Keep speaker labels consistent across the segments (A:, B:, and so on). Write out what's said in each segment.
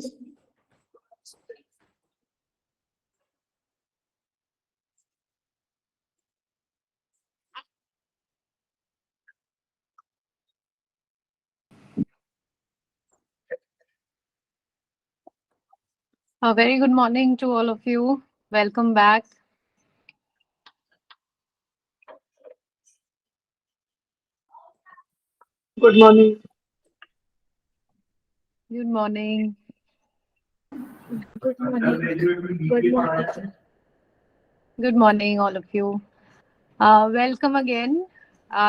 A: A very good morning to all of you. Welcome back.
B: Good morning.
A: Good morning.
B: Good morning. Good morning.
A: Good morning, all of you. Welcome again.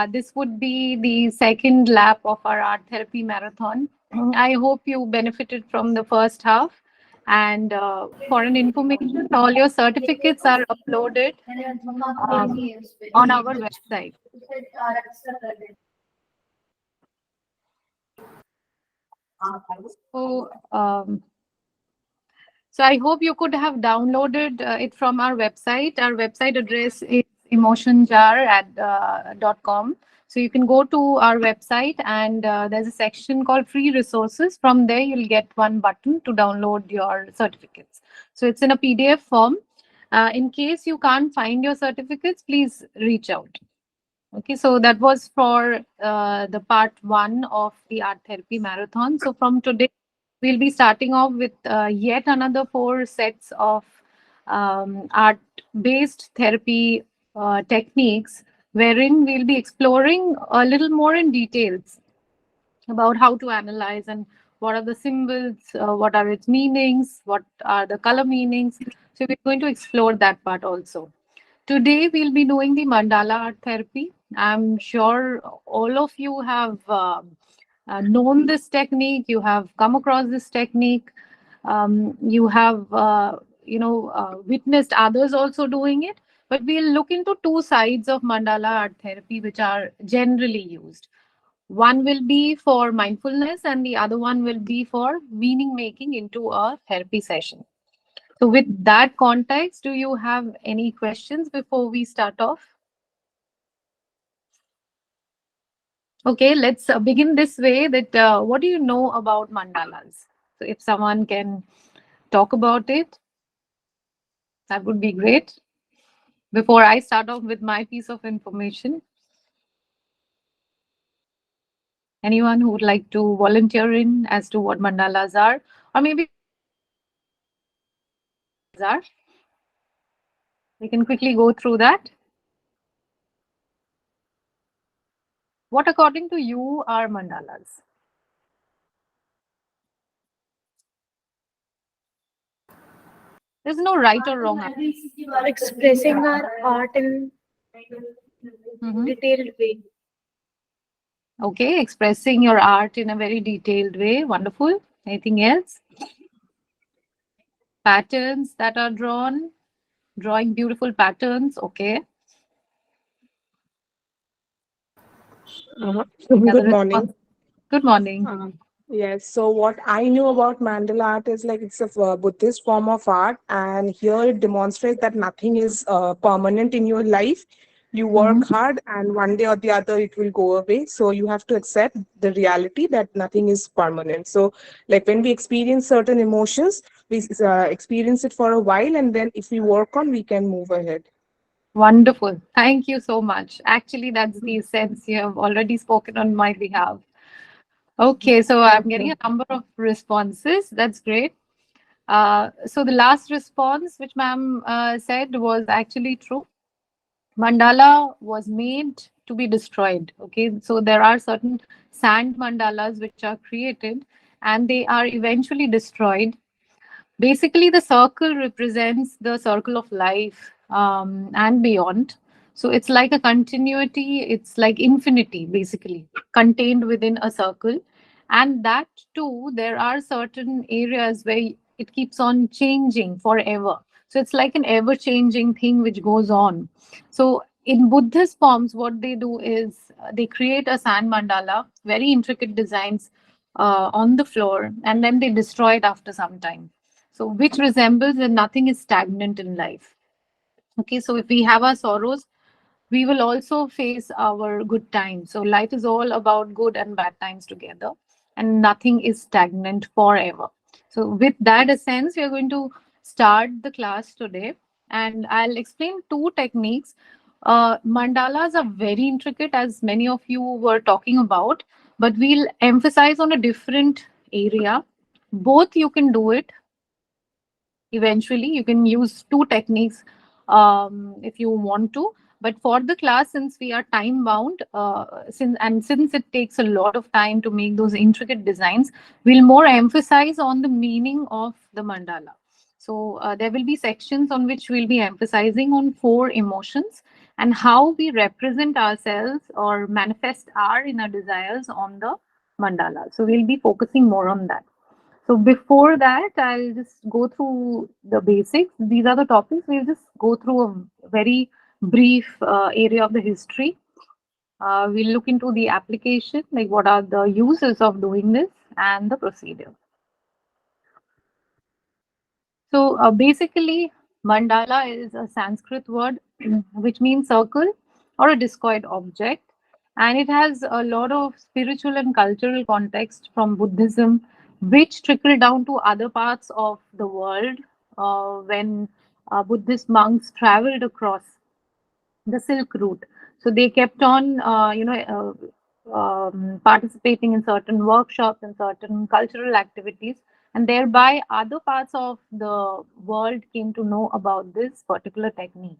A: This would be the second lap of our art therapy marathon. I hope you benefited from the first half. And for an information, all your certificates are uploaded um, on our website. So, so I hope you could have downloaded it from our website. Our website address is emotionjar@.com. So you can go to our website and there's a section called free resources. From there, you'll get one button to download your certificates. So it's in a PDF form. In case you can't find your certificates, please reach out. Okay, so that was for the part one of the art therapy marathon. So from today, we'll be starting off with yet another four sets of art-based therapy techniques, wherein we'll be exploring a little more in details about how to analyze and what are the symbols, what are its meanings, what are the color meanings. So we're going to explore that part also. Today, we'll be doing the mandala art therapy. I'm sure all of you have known this technique, you have come across this technique, you have, witnessed others also doing it. But we'll look into two sides of mandala art therapy, which are generally used. One will be for mindfulness, and the other one will be for meaning making into a therapy session. So, with that context, do you have any questions before we start off? Okay, let's begin this way. That what do you know about mandalas? So, if someone can talk about it, that would be great. Before I start off with my piece of information, anyone who would like to volunteer in as to what mandalas are, or maybe are, we can quickly go through that. What, according to you, are mandalas? There's no right or wrong answer.
B: Expressing our art in
A: Mhm.
B: detailed way.
A: Okay, expressing your art in a very detailed way. Wonderful. Anything else? Patterns that are drawn, drawing beautiful patterns. Okay. Any other
C: Good morning.
A: response? Good morning.
C: Yes, so what I know about mandala art is like it's a Buddhist form of art, and here it demonstrates that nothing is permanent in your life. You
A: Mhm.
C: work hard, and one day or the other it will go away. So you have to accept the reality that nothing is permanent. So, like when we experience certain emotions, we experience it for a while, and then if we work on, we can move ahead.
A: Wonderful. Thank you so much. Actually, that's the sense you have already spoken on my behalf. Okay, so I'm getting a number of responses. That's great. So the last response, which ma'am said, was actually true. Mandala was made to be destroyed. Okay, so there are certain sand mandalas which are created and they are eventually destroyed. Basically, the circle represents the circle of life and beyond. So it's like a continuity, it's like infinity, basically, contained within a circle. And that too, there are certain areas where it keeps on changing forever. So it's like an ever changing thing which goes on. So in Buddhist forms, what they do is they create a sand mandala, very intricate designs on the floor, and then they destroy it after some time. So, which resembles that nothing is stagnant in life. Okay, so if we have our sorrows, we will also face our good times. So, life is all about good and bad times together, and nothing is stagnant forever. So, with that essence, we are going to start the class today, and I'll explain two techniques. Mandalas are very intricate, as many of you were talking about, but we'll emphasize on a different area. Both you can do it eventually. You can use two techniques if you want to, but for the class, since we are time bound, since it takes a lot of time to make those intricate designs, we'll more emphasize on the meaning of the mandala. So there will be sections on which we'll be emphasizing on four emotions and how we represent ourselves or manifest our inner desires on the mandala. So we'll be focusing more on that. So before that, I'll just go through the basics. These are the topics. We'll just go through a very brief area of the history. We'll look into the application, like what are the uses of doing this and the procedure. So basically, mandala is a Sanskrit word which means circle or a discoid object, and it has a lot of spiritual and cultural context from Buddhism, which trickle down to other parts of the world when Buddhist monks traveled across the Silk Route. So they kept on, participating in certain workshops and certain cultural activities, and thereby other parts of the world came to know about this particular technique.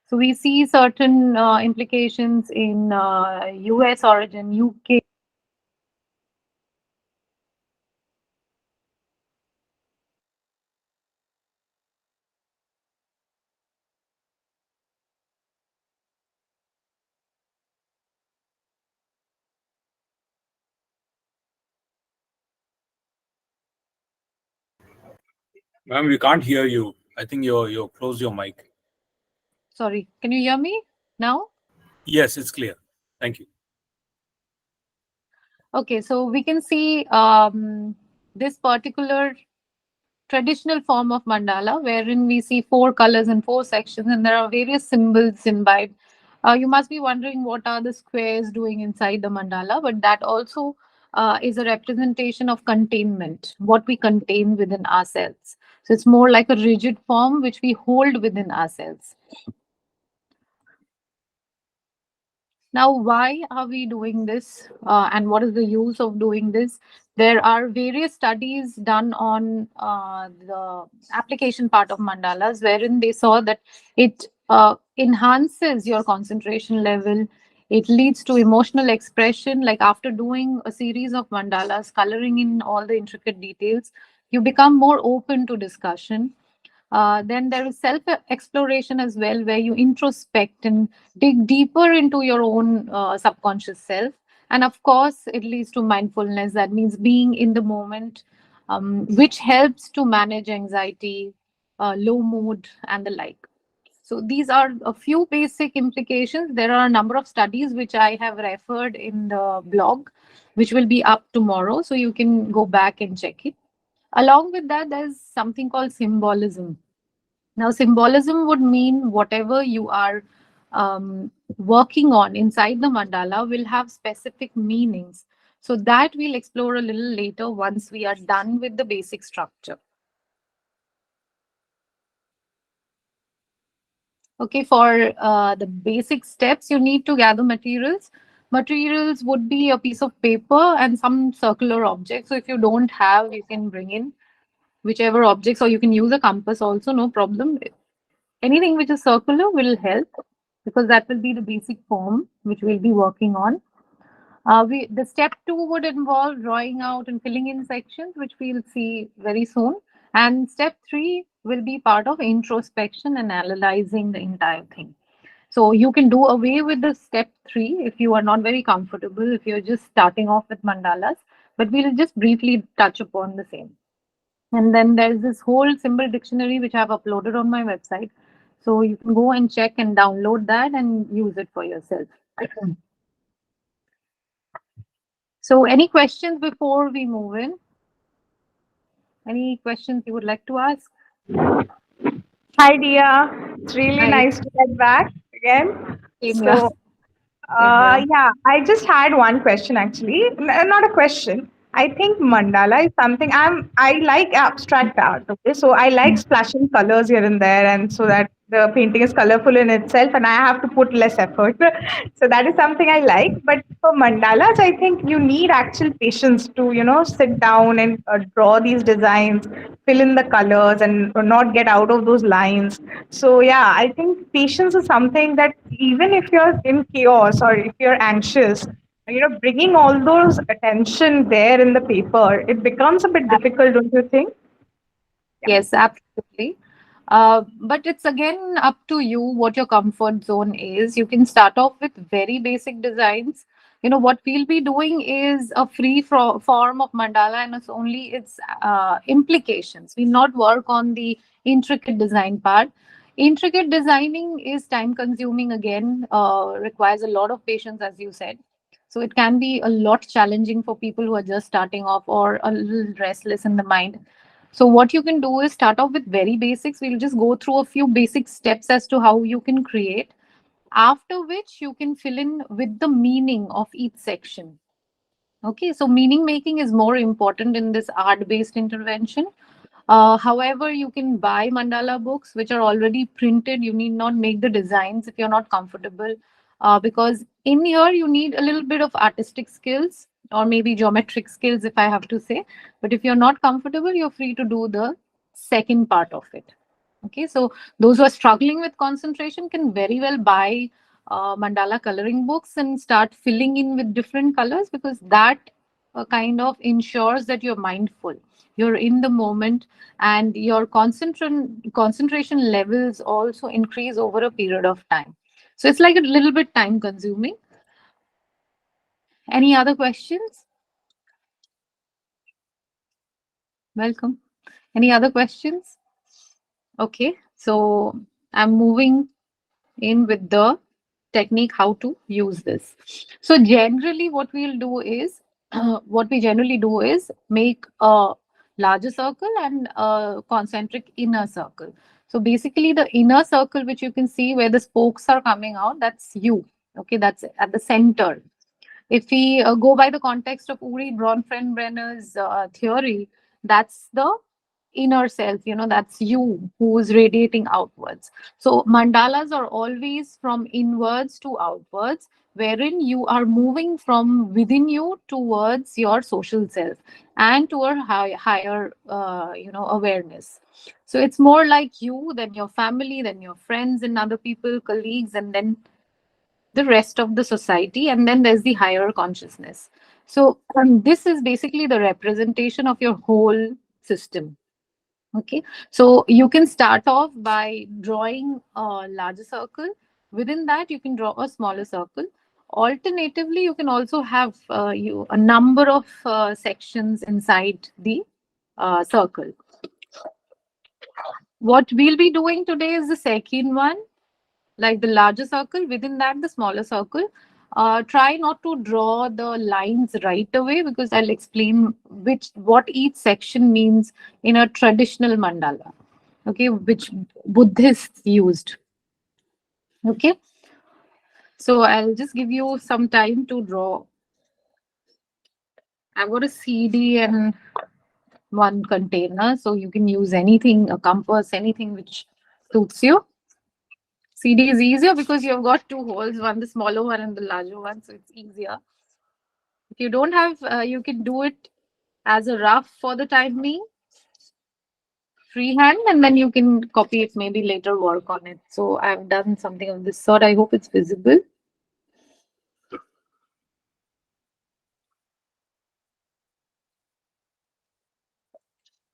A: So we see certain implications in US origin, UK.
D: Ma'am, we can't hear you. I think you're close your mic.
A: Sorry, can you hear me now?
D: Yes, it's clear. Thank you.
A: Okay, so we can see this particular traditional form of mandala, wherein we see four colors and four sections, and there are various symbols imbibed. You must be wondering what are the squares doing inside the mandala, but that also is a representation of containment, what we contain within ourselves. So it's more like a rigid form which we hold within ourselves. Now, why are we doing this and what is the use of doing this? There are various studies done on the application part of mandalas, wherein they saw that it enhances your concentration level. It leads to emotional expression. Like after doing a series of mandalas, coloring in all the intricate details, you become more open to discussion. Then there is self exploration as well, where you introspect and dig deeper into your own subconscious self. And of course, it leads to mindfulness. That means being in the moment, which helps to manage anxiety, low mood, and the like. So these are a few basic implications. There are a number of studies which I have referred in the blog, which will be up tomorrow. So you can go back and check it. Along with that, there's something called symbolism. Now, symbolism would mean whatever you are working on inside the mandala will have specific meanings. So, that we'll explore a little later once we are done with the basic structure. Okay, for the basic steps, you need to gather materials. Materials would be a piece of paper and some circular object. So, if you don't have, you can bring in whichever objects, or you can use a compass also, no problem. Anything which is circular will help because that will be the basic form which we'll be working on. The step two would involve drawing out and filling in sections, which we'll see very soon. And step three will be part of introspection and analyzing the entire thing. So you can do away with the step three if you are not very comfortable, if you're just starting off with mandalas, but we'll just briefly touch upon the same. And then there's this whole symbol dictionary which I've uploaded on my website. So you can go and check and download that and use it for yourself. So any questions before we move in? Any questions you would like to ask?
E: Hi, Dia. It's really
A: Hi,
E: nice to get back again.
A: same here.
E: So,
A: Same here.
E: yeah, I just had one question actually. Not a question. I think mandala is something I like abstract art. Okay, so I like splashing colors here and there, and so that the painting is colorful in itself, and I have to put less effort. So that is something I like. But for mandalas, I think you need actual patience to sit down and draw these designs, fill in the colors, and not get out of those lines. So yeah, I think patience is something that even if you're in chaos or if you're anxious, bringing all those attention there in the paper, it becomes a bit difficult, don't you think? Yeah.
A: Yes, absolutely. But it's again up to you what your comfort zone is. You can start off with very basic designs. What we'll be doing is a free form of mandala, and it's only its implications. We'll not work on the intricate design part. Intricate designing is time consuming again, requires a lot of patience, as you said. So it can be a lot challenging for people who are just starting off or a little restless in the mind. So what you can do is start off with very basics. We'll just go through a few basic steps as to how you can create, after which you can fill in with the meaning of each section. Okay, so meaning making is more important in this art based intervention. However, you can buy mandala books which are already printed. You need not make the designs if you're not comfortable, because in here you need a little bit of artistic skills or maybe geometric skills, if I have to say. But if you're not comfortable, you're free to do the second part of it. Okay, so those who are struggling with concentration can very well buy mandala coloring books and start filling in with different colors, because that kind of ensures that you're mindful, you're in the moment, and your concentration levels also increase over a period of time. So it's like a little bit time consuming. Any other questions? Welcome. Any other questions? Okay, so I'm moving in with the technique how to use this. So generally what we'll do is what we generally do is make a larger circle and a concentric inner circle. So basically the inner circle, which you can see where the spokes are coming out, that's you. Okay, that's at the center. If we go by the context of Uri Bronfenbrenner's theory, that's the inner self, that's you who is radiating outwards. So mandalas are always from inwards to outwards, wherein you are moving from within you towards your social self and to a higher awareness. So it's more like you, then your family, then your friends and other people, colleagues, and then the rest of the society, and then there's the higher consciousness. So this is basically the representation of your whole system. Okay, so you can start off by drawing a larger circle. Within that, you can draw a smaller circle. Alternatively, you can also have a number of sections inside the circle. What we'll be doing today is the second one, like the larger circle, within that the smaller circle. Try not to draw the lines right away, because I'll explain what each section means in a traditional mandala, okay, which Buddhists used. Okay, so I'll just give you some time to draw. I've got a CD and one container, so you can use anything, a compass, anything which suits you. CD is easier because you've got two holes, one the smaller one and the larger one, so it's easier. If you don't have, you can do it as a rough for the time being, freehand, and then you can copy it, maybe later work on it. So I've done something of this sort. I hope it's visible.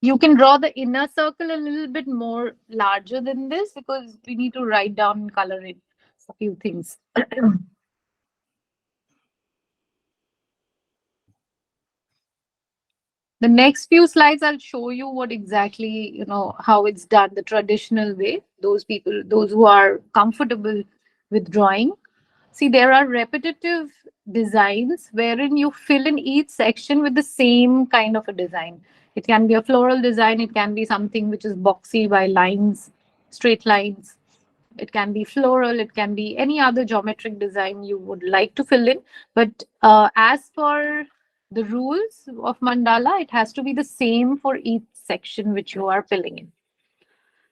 A: You can draw the inner circle a little bit more larger than this, because we need to write down and color it a few things. The next few slides, I'll show you what exactly, how it's done the traditional way. Those who are comfortable with drawing. See, there are repetitive designs wherein you fill in each section with the same kind of a design. It can be a floral design. It can be something which is boxy by lines, straight lines. It can be floral. It can be any other geometric design you would like to fill in. But as per the rules of mandala, it has to be the same for each section which you are filling in.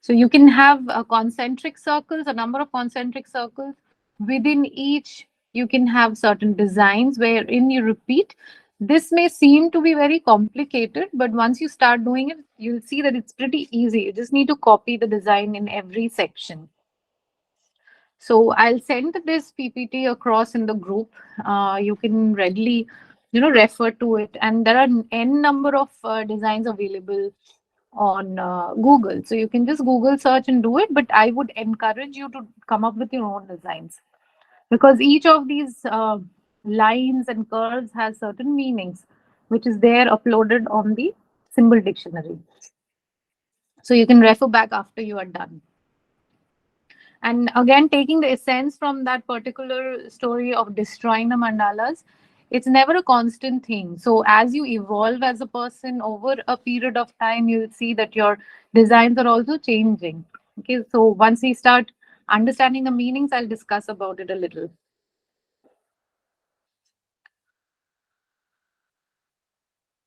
A: So you can have concentric circles, a number of concentric circles. Within each, you can have certain designs wherein you repeat. This may seem to be very complicated, but once you start doing it, you'll see that it's pretty easy. You just need to copy the design in every section. So I'll send this PPT across in the group. You can readily, refer to it. And there are n number of designs available on Google. So you can just Google search and do it. But I would encourage you to come up with your own designs, because each of these lines and curves has certain meanings, which is there uploaded on the symbol dictionary. So you can refer back after you are done. And again, taking the essence from that particular story of destroying the mandalas, it's never a constant thing. So as you evolve as a person over a period of time, you'll see that your designs are also changing. Okay, so once we start understanding the meanings, I'll discuss about it a little.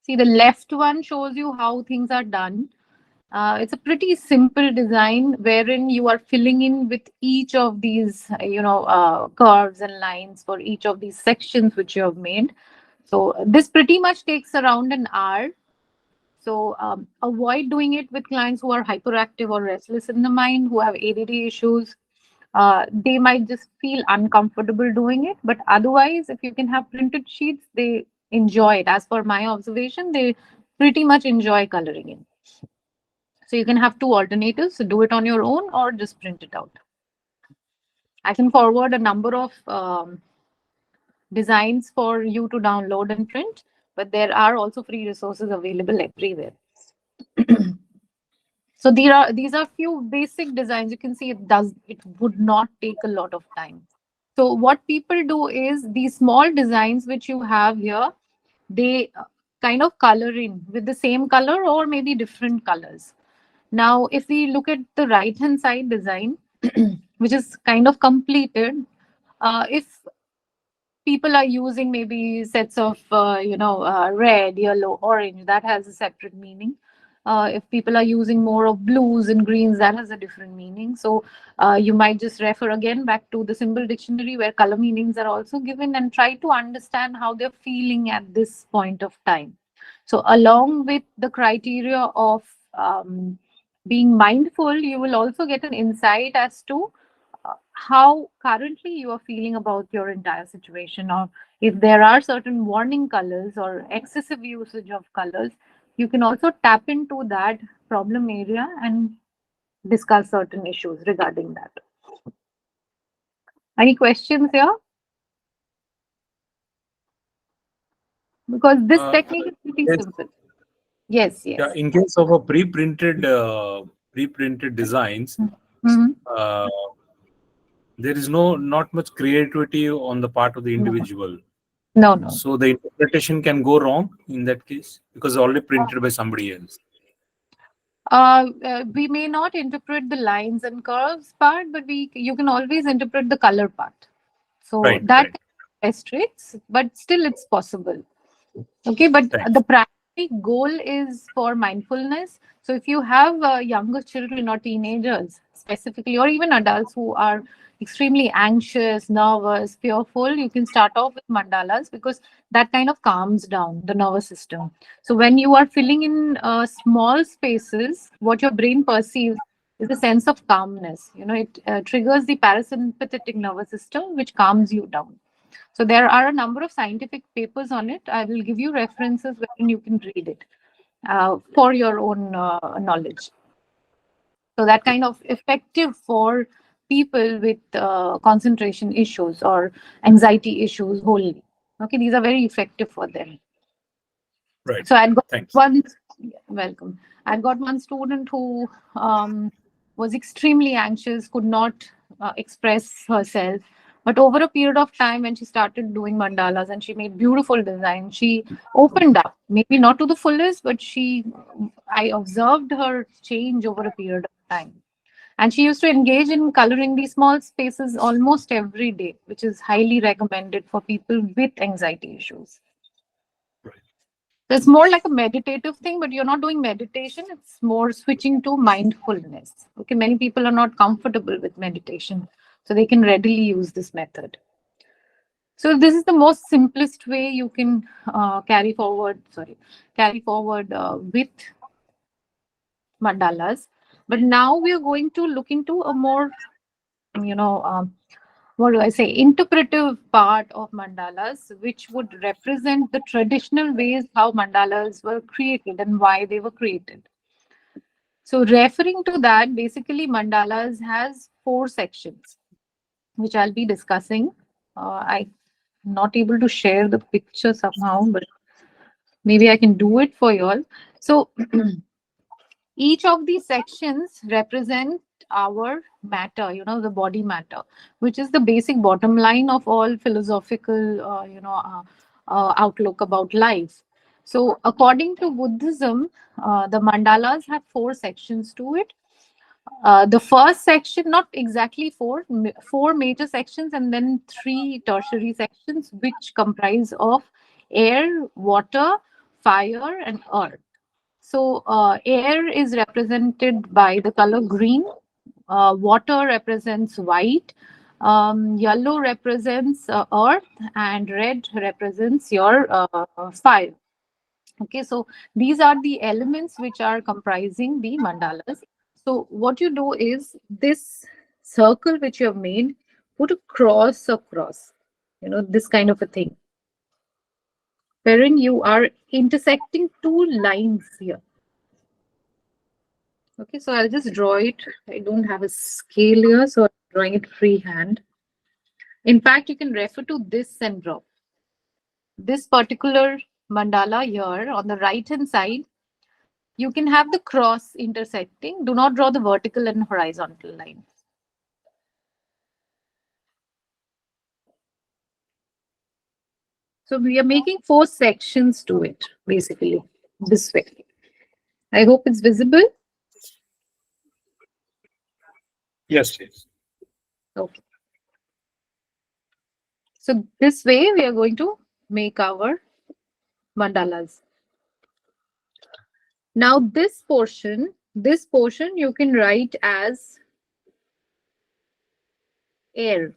A: See, the left one shows you how things are done. It's a pretty simple design wherein you are filling in with each of these, curves and lines for each of these sections which you have made. So this pretty much takes around an hour. So avoid doing it with clients who are hyperactive or restless in the mind, who have ADD issues. They might just feel uncomfortable doing it. But otherwise, if you can have printed sheets, they enjoy it. As per my observation, they pretty much enjoy coloring in. So you can have two alternatives, so do it on your own or just print it out. I can forward a number of designs for you to download and print, but there are also free resources available everywhere. So these are few basic designs. You can see it would not take a lot of time. So what people do is these small designs which you have here, they kind of color in with the same color or maybe different colors. Now, if we look at the right-hand side design, which is kind of completed, if people are using maybe sets of, red, yellow, orange, that has a separate meaning. If people are using more of blues and greens, that has a different meaning. So you might just refer again back to the symbol dictionary where color meanings are also given and try to understand how they're feeling at this point of time. So along with the criteria of being mindful, you will also get an insight as to how currently you are feeling about your entire situation, or if there are certain warning colors or excessive usage of colors, you can also tap into that problem area and discuss certain issues regarding that. Any questions here? Because this technique is pretty
D: Yes.
A: simple. Yes,
D: Yeah,
A: yes.
D: in case of a pre-printed designs,
A: Mhm.
D: uh, there is not much creativity on the part of the individual.
A: No, no.
D: So the interpretation can go wrong in that case because it's already printed by somebody else.
A: We may not interpret the lines and curves part, but you can always interpret the color part. So
D: Right,
A: that
D: right.
A: restricts, but still it's possible. Okay, but
D: Thanks.
A: the primary goal is for mindfulness. So if you have younger children or teenagers specifically, or even adults who are extremely anxious, nervous, fearful, you can start off with mandalas because that kind of calms down the nervous system. So when you are filling in small spaces, what your brain perceives is a sense of calmness. It triggers the parasympathetic nervous system, which calms you down. So there are a number of scientific papers on it. I will give you references wherein you can read it for your own knowledge. So that kind of effective for people with concentration issues or anxiety issues wholly. Okay, these are very effective for them.
D: Right.
A: So I got
D: Thanks.
A: welcome. I got one student who was extremely anxious, could not express herself. But over a period of time, when she started doing mandalas and she made beautiful designs, she opened up. Maybe not to the fullest, but I observed her change over a period of time. And she used to engage in coloring these small spaces almost every day, which is highly recommended for people with anxiety issues.
D: Right.
A: So it's more like a meditative thing, but you're not doing meditation. It's more switching to mindfulness. Okay, many people are not comfortable with meditation, so they can readily use this method. So this is the most simplest way you can carry forward. Sorry, carry forward with mandalas. But now we are going to look into a more, you know, what do I say, interpretive part of mandalas, which would represent the traditional ways how mandalas were created and why they were created. So referring to that, basically mandalas has four sections, which I'll be discussing. I'm not able to share the picture somehow, but maybe I can do it for you all. So each of these sections represent our matter, the body matter, which is the basic bottom line of all philosophical outlook about life. So according to Buddhism, the mandalas have four sections to it. The first section, not exactly four major sections, and then three tertiary sections, which comprise of air, water, fire, and earth. So, air is represented by the color green, water represents white, yellow represents earth, and red represents your fire. Okay, so these are the elements which are comprising the mandalas. So, what you do is this circle which you have made, put a cross across, this kind of a thing, wherein you are intersecting two lines here. Okay, so I'll just draw it. I don't have a scale here, so I'm drawing it freehand. In fact, you can refer to this and draw. This particular mandala here on the right hand side, you can have the cross intersecting. Do not draw the vertical and horizontal lines. So we are making four sections to it, basically, this way. I hope it's visible.
D: Yes, yes.
A: Okay. So this way we are going to make our mandalas. Now this portion you can write as air,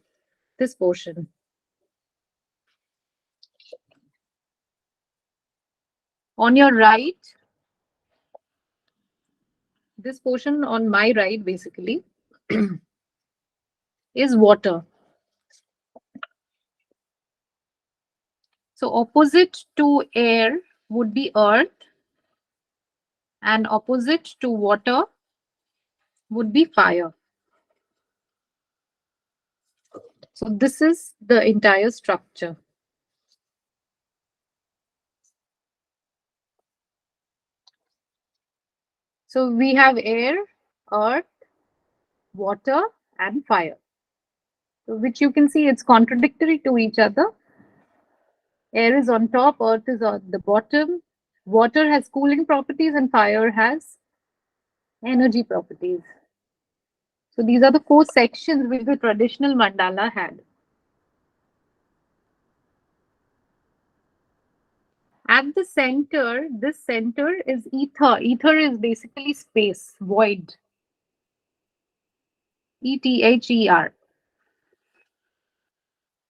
A: this portion. On your right, this portion on my right basically is water. So opposite to air would be earth, and opposite to water would be fire. So this is the entire structure. So we have air, earth, water, and fire. So which you can see it's contradictory to each other. Air is on top, earth is on the bottom. Water has cooling properties and fire has energy properties. So these are the four sections which the traditional mandala had. At the center, this center is ether. Ether is basically space, void. ETHER.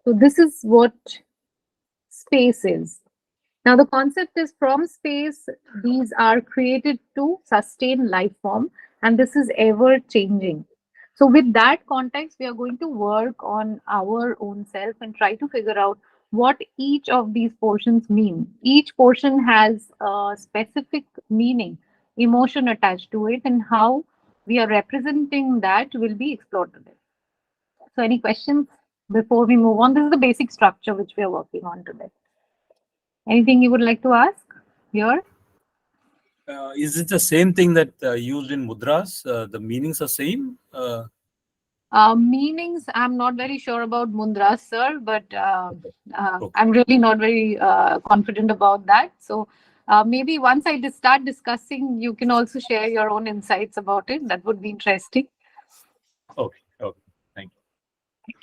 A: So this is what space is. Now the concept is from space, these are created to sustain life form, and this is ever changing. So with that context, we are going to work on our own self and try to figure out what each of these portions mean. Each portion has a specific meaning, emotion attached to it, and how we are representing that will be explored today. So any questions before we move on? This is the basic structure which we are working on today. Anything you would like to ask here?
D: Is it the same thing that used in mudras? The meanings are same?
A: Meanings, I'm not very sure about mudras, sir, but
D: Okay.
A: I'm really not very confident about that. So maybe once I start discussing, you can also share your own insights about it. That would be interesting.
D: Okay. Okay. Thank you.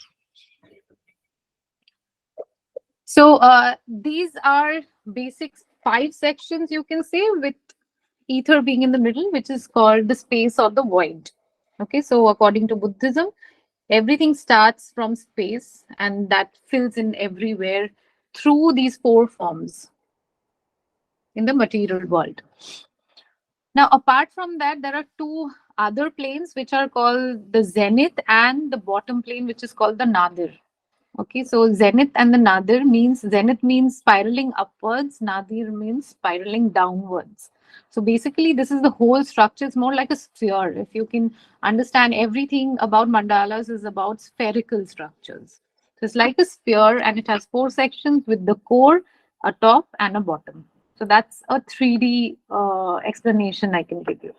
A: So these are basic 5 sections, you can say, with ether being in the middle, which is called the space or the void. Okay, so according to Buddhism, everything starts from space and that fills in everywhere through these 4 forms in the material world. Now, apart from that, there are 2 other planes which are called the zenith and the bottom plane, which is called the nadir. Okay, so zenith and the nadir means, zenith means spiraling upwards, nadir means spiraling downwards. So basically, this is the whole structure. It's more like a sphere. If you can understand, everything about mandalas is about spherical structures. So it's like a sphere and it has 4 sections with the core, a top, and a bottom. So that's a 3D explanation I can give you.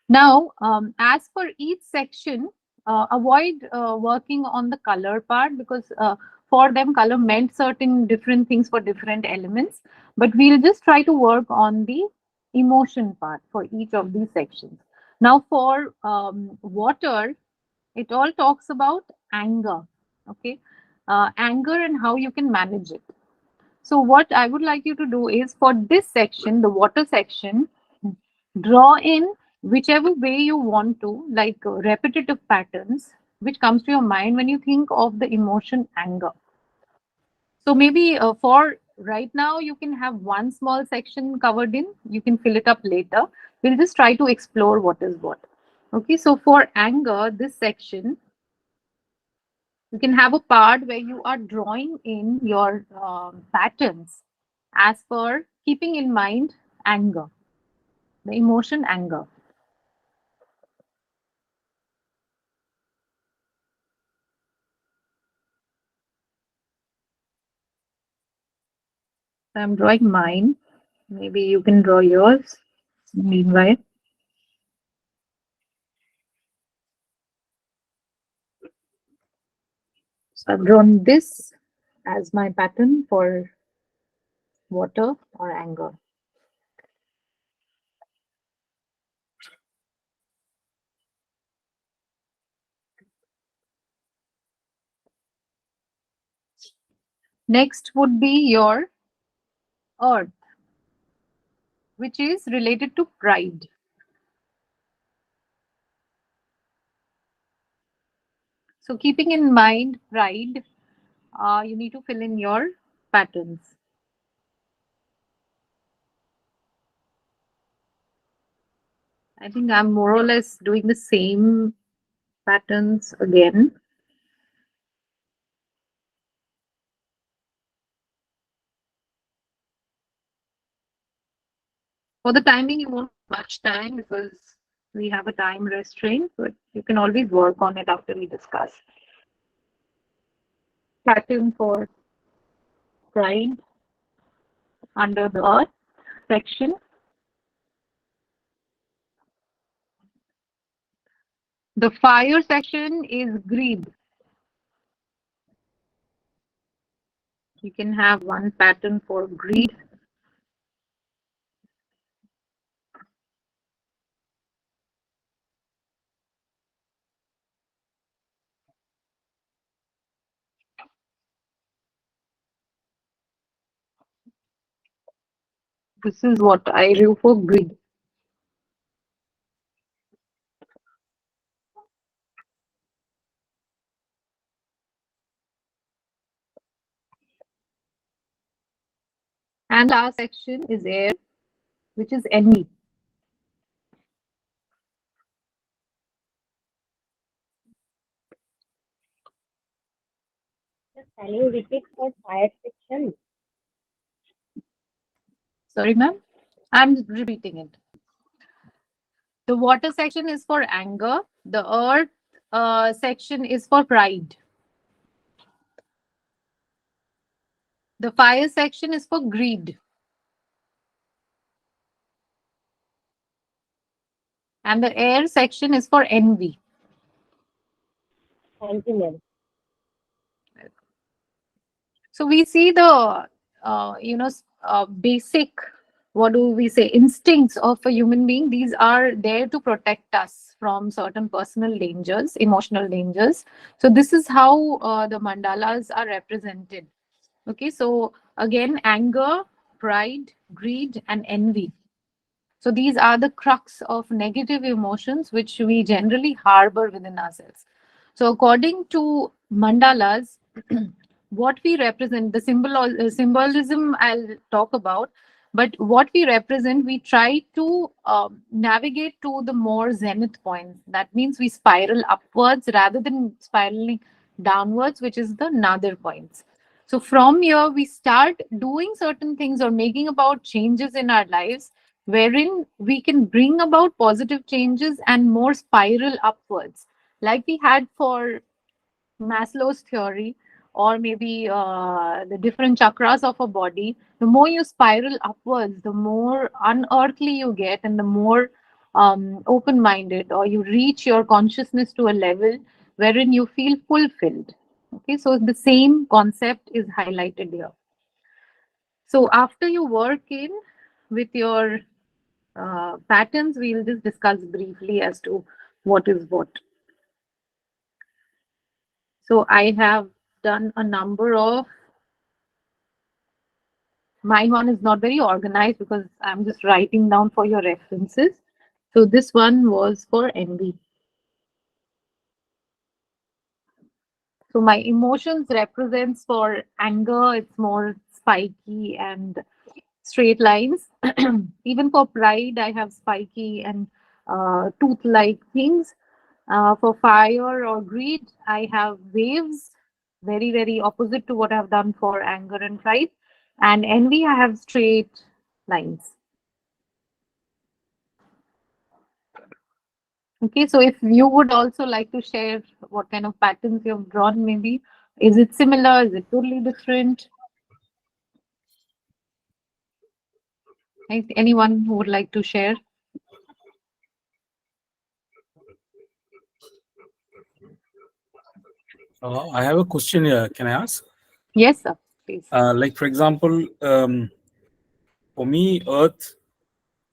A: Now, as for each section, avoid working on the color part, because for them color meant certain different things for different elements. But we'll just try to work on the emotion part for each of these sections. Now, for water, it all talks about anger. Okay, anger and how you can manage it. So what I would like you to do is, for this section, the water section, draw in whichever way you want to, like repetitive patterns, which comes to your mind when you think of the emotion anger. So maybe for right now, you can have one small section covered in, you can fill it up later. We'll just try to explore what is what. Okay, so for anger, this section, you can have a part where you are drawing in your patterns as per keeping in mind anger, the emotion anger. I'm drawing mine. Maybe you can draw yours meanwhile. So I've drawn this as my pattern for water or anger. Next would be your earth, which is related to pride. So keeping in mind pride, you need to fill in your patterns. I think I'm more or less doing the same patterns again. For the timing, you won't have much time because we have a time restraint, but you can always work on it after we discuss. Pattern for pride under the earth section. The fire section is greed. You can have one pattern for greed. This is what I do for greed. And last section is air, which is envy.
B: Can you repeat for fire section?
A: Sorry, ma'am. I'm repeating it. The water section is for anger. The earth section is for pride. The fire section is for greed. And the air section is for envy.
B: Thank you, ma'am.
A: So we see the, basic, what do we say, instincts of a human being. These are there to protect us from certain personal dangers, emotional dangers. So this is how the mandalas are represented. Okay, so again, anger pride, greed, and envy. So these are the crux of negative emotions which we generally harbor within ourselves. So according to mandalas, what we represent, the symbolism I'll talk about, but what we represent, we try to navigate to the more zenith points. That means we spiral upwards rather than spiraling downwards, which is the nadir points. So from here, we start doing certain things or making about changes in our lives wherein we can bring about positive changes and more spiral upwards, like we had for Maslow's theory, or maybe the different chakras of a body. The more you spiral upwards, the more unearthly you get, and the more open minded, or you reach your consciousness to a level wherein you feel fulfilled. Okay, so the same concept is highlighted here. So after you work in with your patterns, we'll just discuss briefly as to what is what. So I have done a number of, mine one is not very organized because I'm just writing down for your references. So this one was for envy. So my emotions represents for anger, it's more spiky and straight lines. Even for pride, I have spiky and tooth-like things. For fire or greed, I have waves, very, very opposite to what I've done for anger and pride. And envy, I have straight lines. Okay, so if you would also like to share what kind of patterns you have drawn, maybe is it similar? Is it totally different? Anyone who would like to share?
D: I have a question here. Can I ask?
A: Yes, sir. Please.
D: Like, for example, for me, Earth,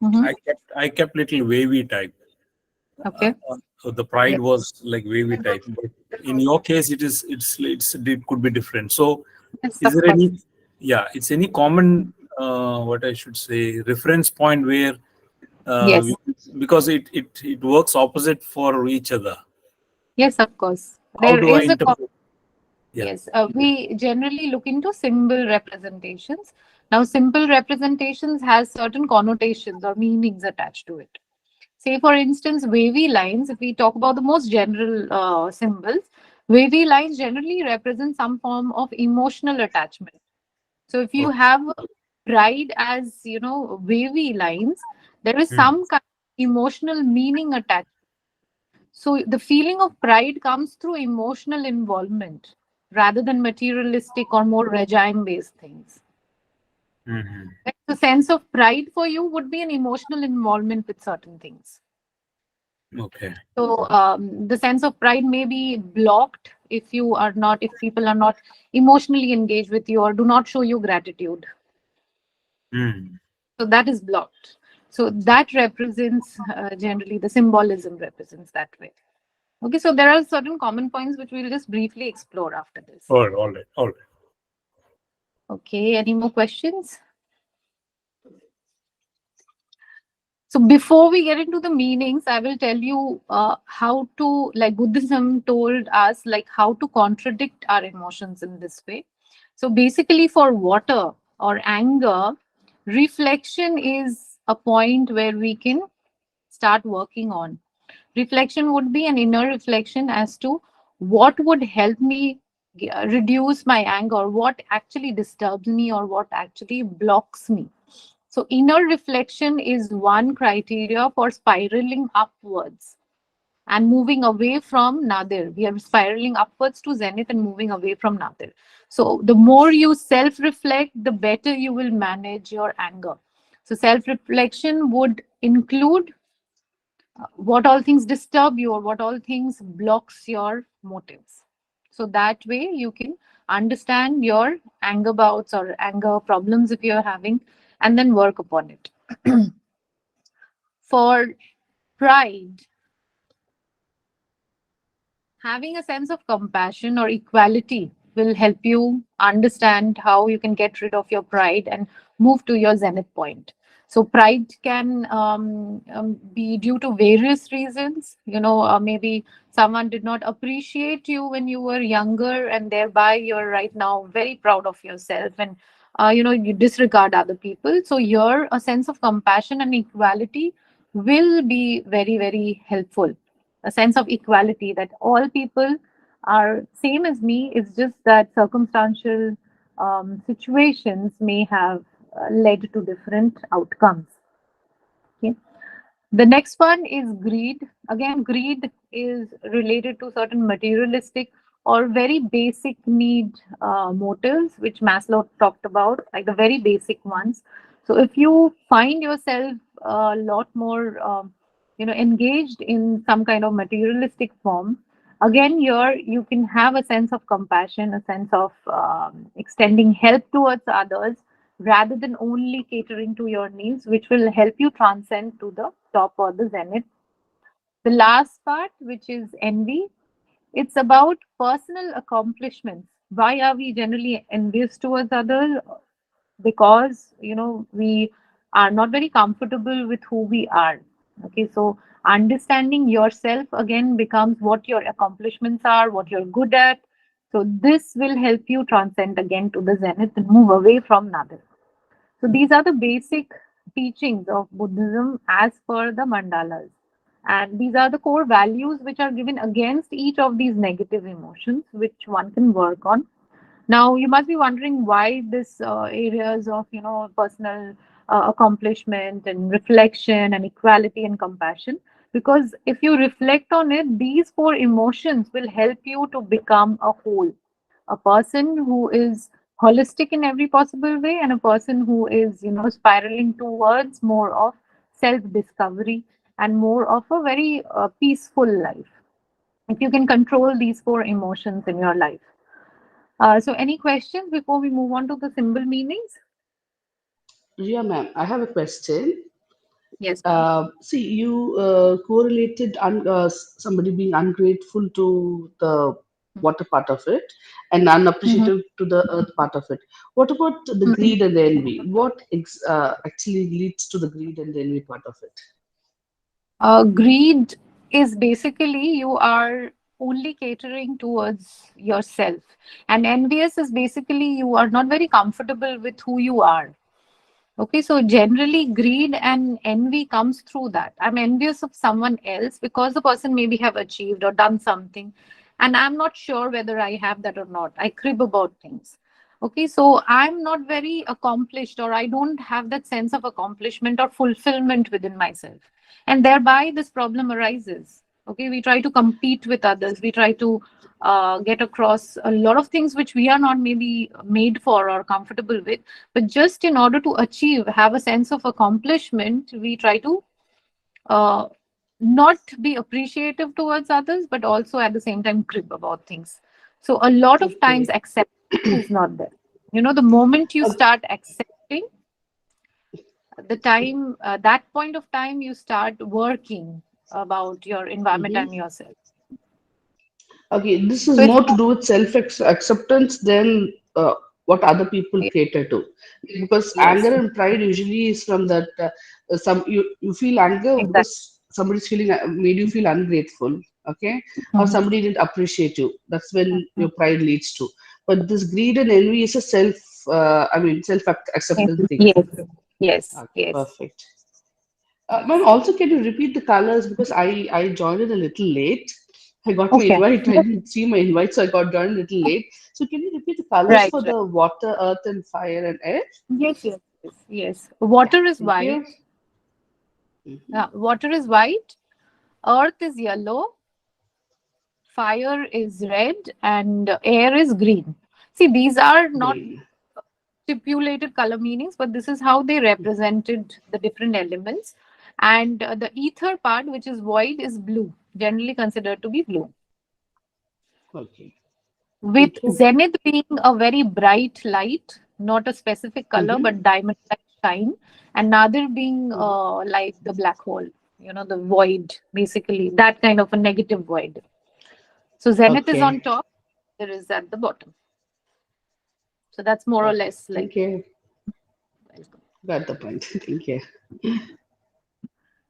A: Mhm.
D: I kept little wavy type.
A: Okay.
D: So the pride
A: Yeah.
D: was like wavy type. But in your case, it could be different. So,
A: Yes,
D: is
A: of
D: there
A: course.
D: any? Yeah, it's any common what I should say reference point where uh,
A: Yes.
D: because it works opposite for each other.
A: Yes, of course.
D: How
A: There
D: do I
A: is a
D: interpret? Yeah.
A: yes. We generally look into symbol representations. Now, symbol representations has certain connotations or meanings attached to it. Say, for instance, wavy lines. If we talk about the most general symbols, wavy lines generally represent some form of emotional attachment. So, if you
D: Okay.
A: have pride as wavy lines, there is
D: Hmm.
A: some kind of emotional meaning attached. So the feeling of pride comes through emotional involvement rather than materialistic or more regime based things.
D: Mhm.
A: Like, the sense of pride for you would be an emotional involvement with certain things.
D: Okay.
A: So the sense of pride may be blocked if people are not emotionally engaged with you or do not show you gratitude.
D: Hmm.
A: So that is blocked. So that represents generally the symbolism represents that way. Okay, so there are certain common points which we'll just briefly explore after this.
D: All right. All right.
A: Okay, any more questions? So before we get into the meanings, I will tell you how to, like Buddhism told us, like how to contradict our emotions in this way. So basically, for water or anger, reflection is a point where we can start working on. Reflection would be an inner reflection as to what would help me reduce my anger, what actually disturbs me, or what actually blocks me. So, inner reflection is one criteria for spiraling upwards and moving away from nadir. We are spiraling upwards to zenith and moving away from nadir. So, the more you self reflect, the better you will manage your anger. So, self reflection would include what all things disturb you or what all things blocks your motives. So that way you can understand your anger bouts or anger problems if you're having, and then work upon it. For pride, having a sense of compassion or equality will help you understand how you can get rid of your pride and move to your zenith point. So pride can be due to various reasons. Maybe someone did not appreciate you when you were younger, and thereby you're right now very proud of yourself, and you disregard other people. So here, a sense of compassion and equality will be very, very helpful. A sense of equality that all people are same as me. It's just that circumstantial situations may have led to different outcomes. Okay. The next one is greed. Again, greed is related to certain materialistic or very basic need motives, which Maslow talked about, like the very basic ones. So, if you find yourself a lot more, engaged in some kind of materialistic form, again, here you can have a sense of compassion, a sense of extending help towards others rather than only catering to your needs, which will help you transcend to the top or the zenith. The last part, which is envy, it's about personal accomplishments. Why are we generally envious towards others? Because we are not very comfortable with who we are. Okay, so understanding yourself again becomes what your accomplishments are, what you're good at. So this will help you transcend again to the zenith and move away from others. So these are the basic teachings of Buddhism as per the mandalas. And these are the core values which are given against each of these negative emotions, which one can work on. Now, you must be wondering why this areas of personal accomplishment and reflection and equality and compassion. Because if you reflect on it, these four emotions will help you to become a whole, a person who is holistic in every possible way, and a person who is spiraling towards more of self discovery and more of a very peaceful life. If you can control these four emotions in your life. So, any questions before we move on to the symbol meanings?
F: Yeah, ma'am. I have a question.
A: Yes, please.
F: See, you correlated somebody being ungrateful to the water part of it and
A: Mhm.
F: unappreciative to the earth part of it. What about the
A: Mhm.
F: greed and the envy? What actually leads to the greed and the envy part of it?
A: Greed is basically you are only catering towards yourself, and envious is basically you are not very comfortable with who you are. Okay, so generally greed and envy comes through that. I'm envious of someone else because the person maybe have achieved or done something, and I'm not sure whether I have that or not. I crib about things. Okay, so I'm not very accomplished, or I don't have that sense of accomplishment or fulfillment within myself. And thereby this problem arises. Okay, we try to compete with others, we try to get across a lot of things which we are not maybe made for or comfortable with, but just in order to achieve, have a sense of accomplishment, we try to uh, not be appreciative towards others, but also at the same time crib about things. So a lot of times
F: Okay.
A: acceptance is not there. The moment you
F: Okay.
A: start accepting, the time, that point of time, you start working about your environment
F: Mhm.
A: and yourself.
F: Okay, this is
A: So it's
F: more to do with self acceptance than what other people cater to. Because
A: yes,
F: anger and pride usually is from that you feel anger
A: exactly.
F: because somebody's feeling made you feel ungrateful, okay, or
A: Mhm.
F: somebody didn't appreciate you. That's when your pride leads to. But this greed and envy is a self acceptance thing.
A: Yes, yes,
F: Okay,
A: yes.
F: perfect. Ma'am, also can you repeat the colors because I joined it a little late. I got my
A: Okay.
F: invite. I didn't see my invite, so I got joined a little late. So can you repeat the colors
A: Right,
F: for
A: right.
F: the water, earth, and fire and air?
A: Yes, yes, yes, yes.
F: Yeah,
A: Water is
F: thank
A: white.
F: you. Mhm.
A: Water is white. Earth is yellow. Fire is red, and air is green. See, these are not
F: Green.
A: stipulated color meanings, but this is how they represented the different elements. And the ether part, which is void, is blue, generally considered to be blue.
F: Okay,
A: With
F: thank you.
A: zenith being a very bright light, not a specific color,
F: Mm-hmm.
A: but diamond like shine, and Nadir being
F: Mm-hmm.
A: like the black hole, the void, basically, that kind of a negative void. So zenith is on
F: Okay,
A: top, there is at the bottom. So that's more or
F: Okay.
A: less like.
F: Thank you.
A: Welcome.
F: Got the point. Thank you.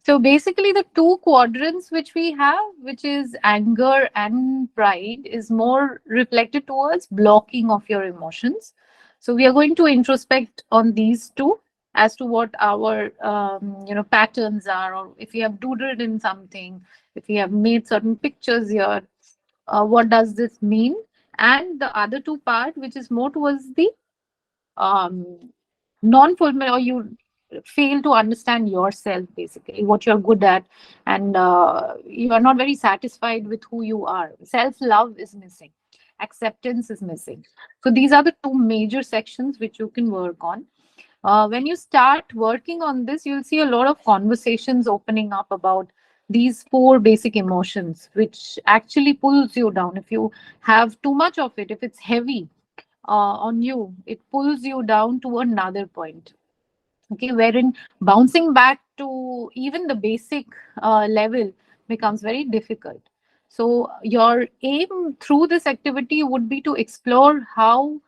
A: So basically, the two quadrants which we have, which is anger and pride, is more reflected towards blocking of your emotions. So we are going to introspect on these two as to what our patterns are, or if you have doodled in something, if you have made certain pictures here, what does this mean? And the other two part, which is more towards the um, non-fulfillment, or you fail to understand yourself, basically what you're good at, and you are not very satisfied with who you are. Self-love is missing, acceptance is missing. So these are the two major sections which you can work on. When you start working on this, you'll see a lot of conversations opening up about these four basic emotions, which actually pulls you down. If you have too much of it, if it's heavy on you, it pulls you down to another point. Okay, wherein bouncing back to even the basic level becomes very difficult. So your aim through this activity would be to explore how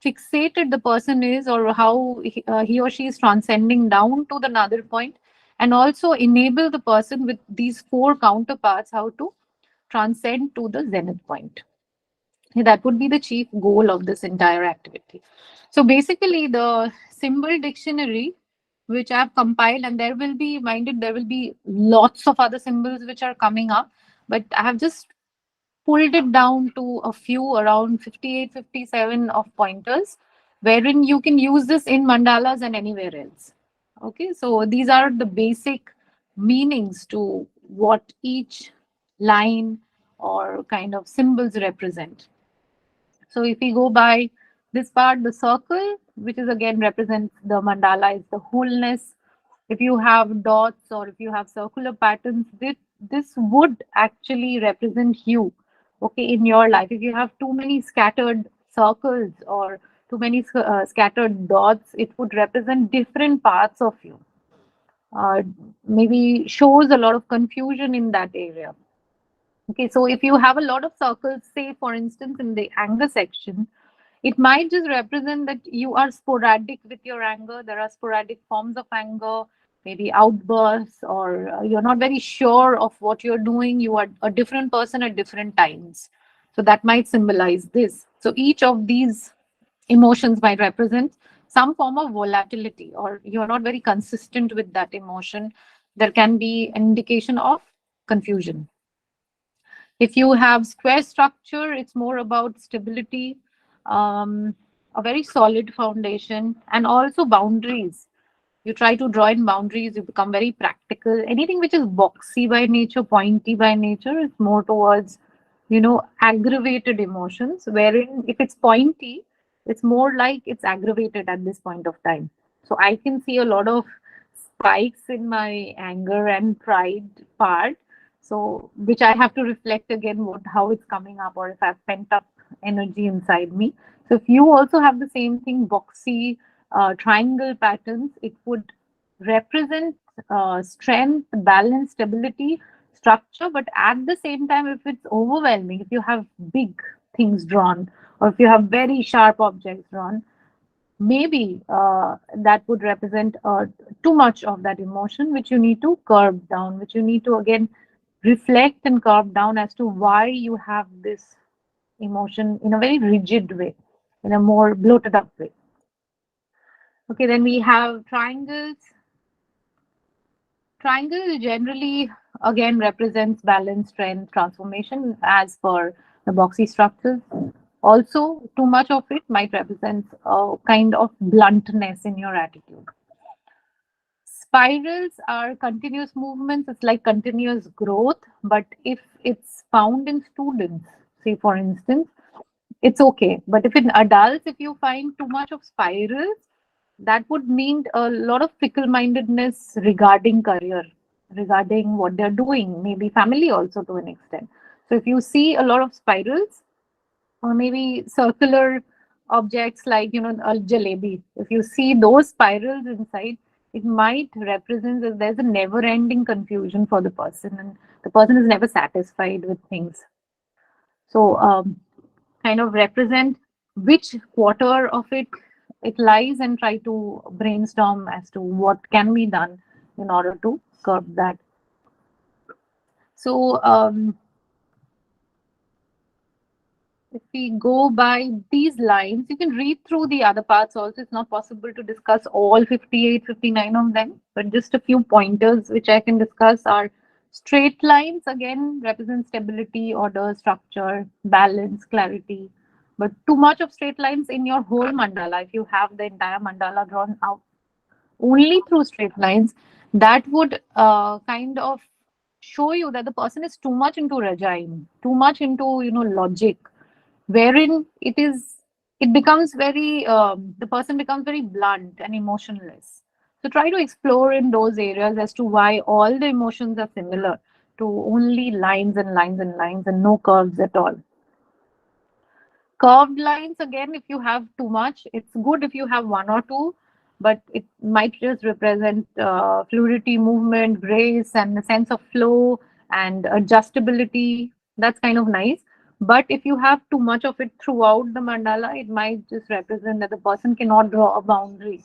A: fixated the person is, or how he or she is transcending down to the another point, and also enable the person with these four counterparts how to transcend to the zenith point. That would be the chief goal of this entire activity. So basically, the symbol dictionary, which I've compiled, and there will be, minded, there will be lots of other symbols which are coming up, but I have just pulled it down to a few, around 58, 57 of pointers, wherein you can use this in mandalas and anywhere else. Okay, so these are the basic meanings to what each line or kind of symbols represent. So if we go by this part, the circle, which is again represents the mandala, is the wholeness. If you have dots or if you have circular patterns, this would actually represent you, okay, in your life. If you have too many scattered circles or too many scattered dots, it would represent different parts of you. Uh, Maybe shows a lot of confusion in that area. Okay, so if you have a lot of circles, say for instance in the anger section, it might just represent that you are sporadic with your anger. There are sporadic forms of anger, maybe outbursts, or you're not very sure of what you're doing. You are a different person at different times. So that might symbolize this. So each of these emotions might represent some form of volatility, or you're not very consistent with that emotion. There can be an indication of confusion. If you have square structure, it's more about stability, a very solid foundation, and also boundaries. You try to draw in boundaries, you become very practical. Anything which is boxy by nature, pointy by nature, is more towards, aggravated emotions, wherein if it's pointy, it's more like it's aggravated at this point of time. So I can see a lot of spikes in my anger and pride part. So which I have to reflect again what how it's coming up, or if I've pent up energy inside me. So if you also have the same thing, boxy triangle patterns, it would represent strength, balance, stability, structure. But at the same time, if it's overwhelming, if you have big things drawn, or if you have very sharp objects drawn, maybe that would represent too much of that emotion, which you need to curb down, which you need to again reflect and curb down as to why you have this emotion in a very rigid way, in a more bloated up way. Okay, then we have triangles. Triangle generally again represents balance, strength, transformation as per the boxy structures. Also, too much of it might represent a kind of bluntness in your attitude. Spirals are continuous movements, it's like continuous growth, but if it's found in students, say for instance, it's okay. But if in adults, if you find too much of spirals, that would mean a lot of fickle mindedness regarding career, regarding what they're doing, maybe family also to an extent. So if you see a lot of spirals, or maybe circular objects like a jalebi, if you see those spirals inside, it might represent that there's a never ending confusion for the person, and the person is never satisfied with things. So kind of represent which quarter of it lies, and try to brainstorm as to what can be done in order to curb that. So if we go by these lines, you can read through the other parts also. It's not possible to discuss all 58, 59 of them, but just a few pointers which I can discuss are: straight lines again represent stability, order, structure, balance, clarity. But too much of straight lines in your whole mandala, if you have the entire mandala drawn out only through straight lines, that would kind of show you that the person is too much into regime, too much into logic, wherein it becomes very the person becomes very blunt and emotionless. So try to explore in those areas as to why all the emotions are similar to only lines and lines and lines and no curves at all. Curved lines, again, if you have too much, it's good if you have one or two, but it might just represent fluidity, movement, grace, and a sense of flow and adjustability. That's kind of nice. But if you have too much of it throughout the mandala, it might just represent that the person cannot draw a boundary.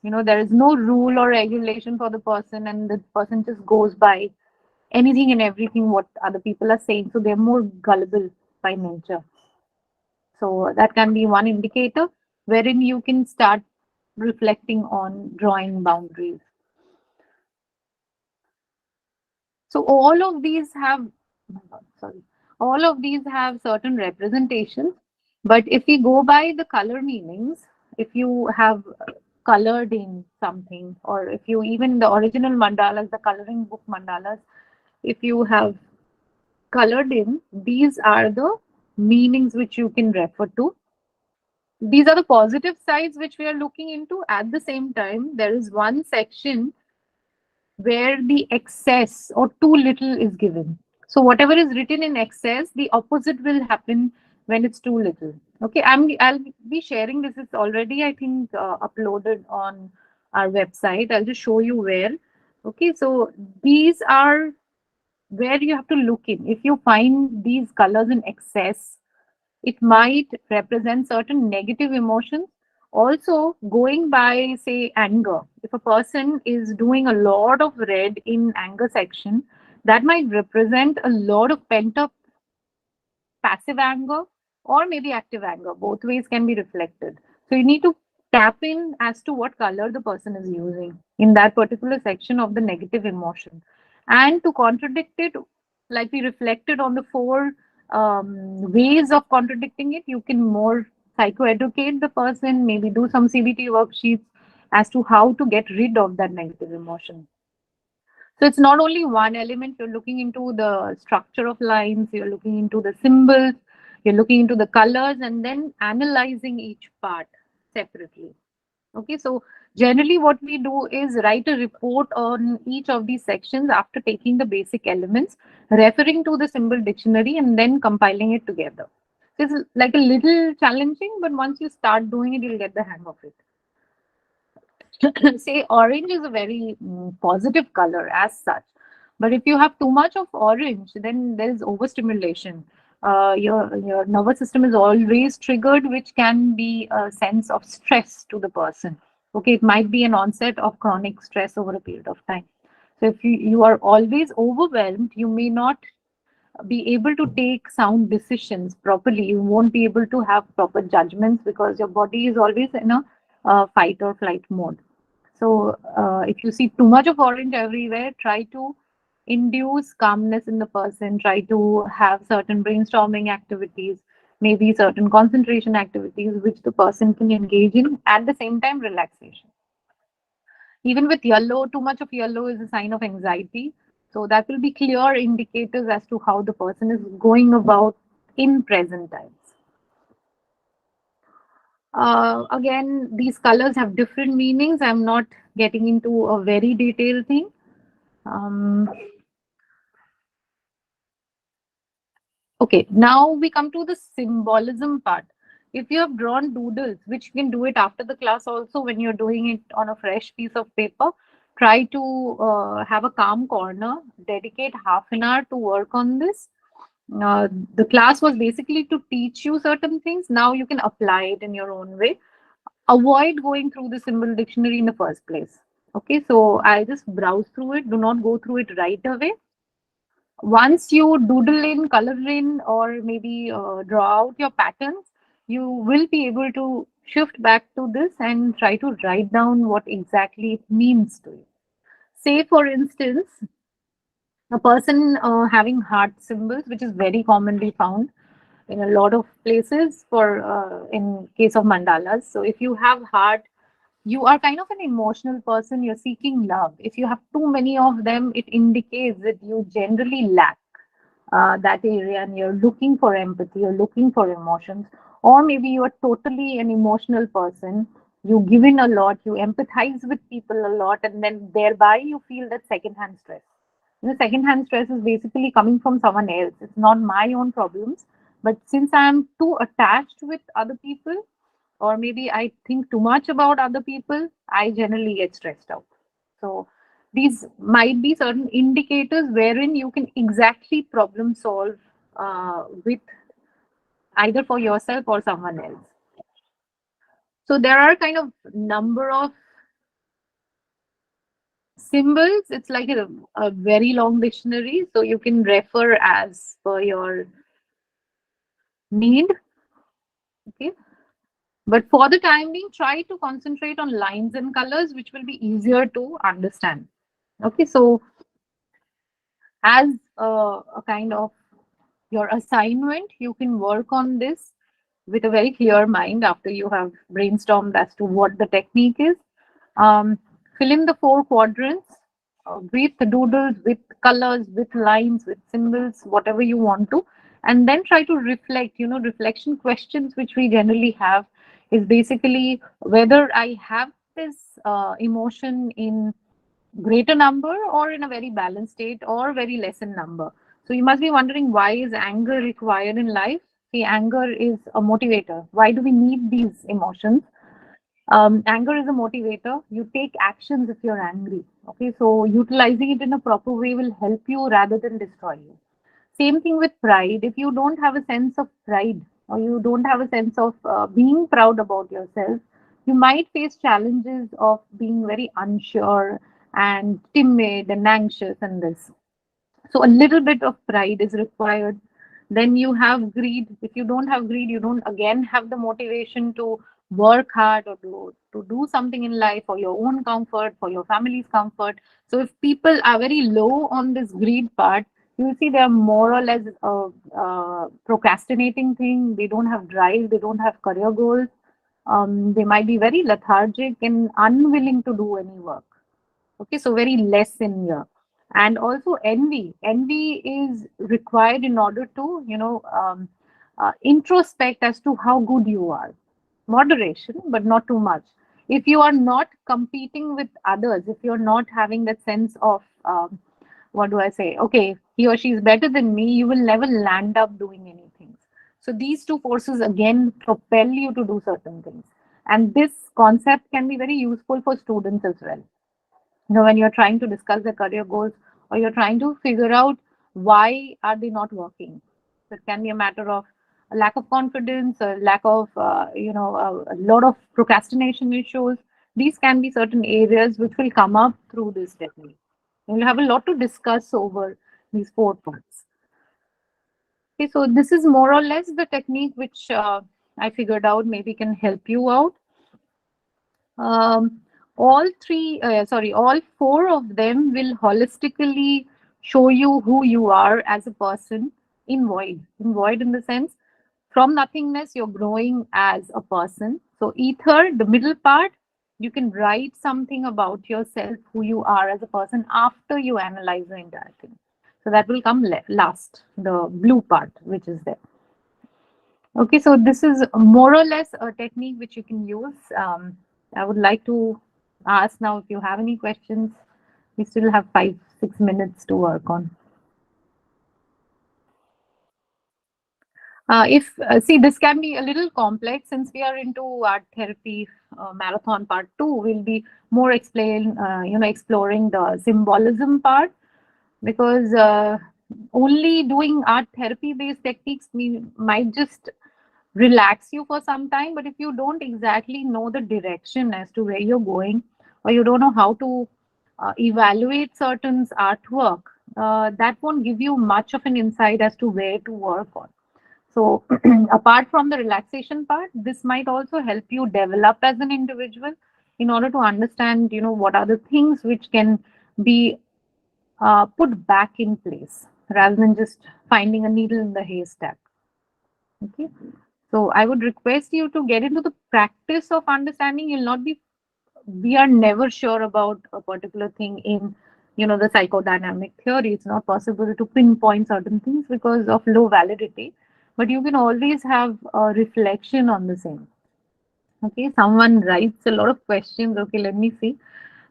A: There is no rule or regulation for the person, and the person just goes by anything and everything what other people are saying. So they're more gullible by nature. So that can be one indicator wherein you can start reflecting on drawing boundaries. So all of these have, oh my God, sorry, all of these have certain representations. But if we go by the color meanings, if you have colored in something, or if you even the original mandalas, the coloring book mandalas, if you have colored in, these are the meanings which you can refer to. These are the positive sides which we are looking into. At the same time, there is one section where the excess or too little is given. So whatever is written in excess, the opposite will happen when it's too little. Okay, I'll be sharing this. It's already, I think, uploaded on our website. I'll just show you where. Okay, so these are where you have to look in. If you find these colors in excess, it might represent certain negative emotions. Also, going by, say, anger, if a person is doing a lot of red in anger section, that might represent a lot of pent up passive anger or maybe active anger. Both ways can be reflected. So you need to tap in as to what color the person is using in that particular section of the negative emotion. And to contradict it, like we reflected on the four ways of contradicting it, you can more psychoeducate the person, maybe do some CBT worksheets as to how to get rid of that negative emotion. So it's not only one element, you're looking into the structure of lines, you're looking into the symbols, you're looking into the colors, and then analyzing each part separately. Okay, so generally what we do is write a report on each of these sections after taking the basic elements, referring to the symbol dictionary, and then compiling it together. So it's like a little challenging, but once you start doing it, you'll get the hang of it. Say orange is a very positive color as such, but if you have too much of orange, then there is overstimulation. Your nervous system is always triggered, which can be a sense of stress to the person. Okay, it might be an onset of chronic stress over a period of time. So if you are always overwhelmed, you may not be able to take sound decisions properly. You won't be able to have proper judgments because your body is always in a fight or flight mode. So if you see too much of orange everywhere, try to induce calmness in the person, try to have certain brainstorming activities, maybe certain concentration activities which the person can engage in, at the same time relaxation. Even with yellow, too much of yellow is a sign of anxiety. So that will be clear indicators as to how the person is going about in present times. Again, these colors have different meanings. I'm not getting into a very detailed thing. Okay, now we come to the symbolism part. If you have drawn doodles, which you can do it after the class also when you're doing it on a fresh piece of paper, try to have a calm corner, dedicate half an hour to work on this. Uh, the class was basically to teach you certain things. Now you can apply it in your own way. Avoid going through the symbol dictionary in the first place. Okay, so I just browse through it. Do not go through it right away. Once you doodle in, color in, or maybe draw out your patterns, you will be able to shift back to this and try to write down what exactly it means to you. Say, for instance, a person having heart symbols, which is very commonly found in a lot of places for in case of mandalas. So if you have heart, you are kind of an emotional person. You're seeking love. If you have too many of them, it indicates that you generally lack that area, and you're looking for empathy, you're looking for emotions, or maybe you are totally an emotional person. You give in a lot, you empathize with people a lot, and then thereby you feel that secondhand stress. Secondhand stress is basically coming from someone else. It's not my own problems. But since I'm too attached with other people, or maybe I think too much about other people, I generally get stressed out. So these might be certain indicators wherein you can exactly problem solve with either for yourself or someone else. So there are kind of number of symbols. It's like a very long dictionary, so you can refer as per your need. Okay. But for the time being, try to concentrate on lines and colors, which will be easier to understand. Okay, so as a kind of your assignment, you can work on this with a very clear mind after you have brainstormed as to what the technique is. Um, Fill in the four quadrants with doodles, with colors, with lines, with symbols, whatever you want to, and then try to reflect. Reflection questions which we generally have is basically whether I have this emotion in greater number or in a very balanced state or very less in number. So you must be wondering, why is anger required in life? See, anger is a motivator. Why do we need these emotions? Anger is a motivator. You take actions if you're angry. Okay, so utilizing it in a proper way will help you rather than destroy you. Same thing with pride. If you don't have a sense of pride, or you don't have a sense of being proud about yourself, you might face challenges of being very unsure and timid and anxious and this. So a little bit of pride is required. Then you have greed. If you don't have greed, you don't again have the motivation to work hard or to do something in life for your own comfort, for your family's comfort. So if people are very low on this greed part, you will see they are more or less procrastinating thing. They don't have drive. They don't have career goals. They might be very lethargic and unwilling to do any work. Okay, so very less in here. And also envy. Envy is required in order to, introspect as to how good you are. Moderation, but not too much. If you are not competing with others, if you're not having that sense of, what do I say? Okay, he or she is better than me, you will never land up doing anything. So these two forces again propel you to do certain things. And this concept can be very useful for students as well. When you're trying to discuss their career goals, or you're trying to figure out why are they not working. So it can be a matter of a lack of confidence, a lack of a lot of procrastination issues. These can be certain areas which will come up through this technique. We'll have a lot to discuss over these four parts. Okay, so this is more or less the technique which I figured out maybe can help you out. um, all four of them will holistically show you who you are as a person in void. In void, in the sense, from nothingness, you're growing as a person. So, ether, the middle part, you can write something about yourself, who you are as a person after you analyze the entire thing. So, that will come last, the blue part, which is there. Okay, so this is more or less a technique which you can use. I would like to ask now if you have any questions. We still have 5-6 minutes to work on. If See, this can be a little complex since we are into art therapy marathon part 2. We'll be more exploring the symbolism part, because only doing art therapy based techniques might just relax you for some time, but if you don't exactly know the direction as to where you're going, or you don't know how to evaluate certain artwork, that won't give you much of an insight as to where to work on. So apart from the relaxation part, this might also help you develop as an individual in order to understand, what are the things which can be put back in place rather than just finding a needle in the haystack. Okay. So I would request you to get into the practice of understanding. We are never sure about a particular thing in, the psychodynamic theory. It's not possible to pinpoint certain things because of low validity, but you can always have a reflection on the same. Okay. Someone writes a lot of questions. Okay. Let me see.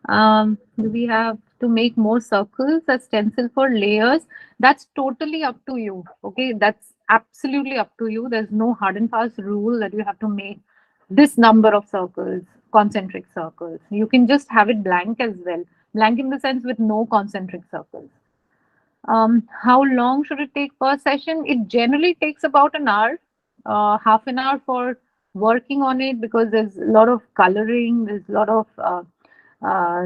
A: Do we have to make more circles as stencil for layers? That's totally up to you. Okay, that's absolutely up to you. There's no hard and fast rule that you have to make this number of circles, concentric circles. You can just have it blank as well. Blank in the sense with no concentric circles. How long should it take per session? It generally takes about an hour, half an hour for working on it, because there's a lot of coloring, there's a lot of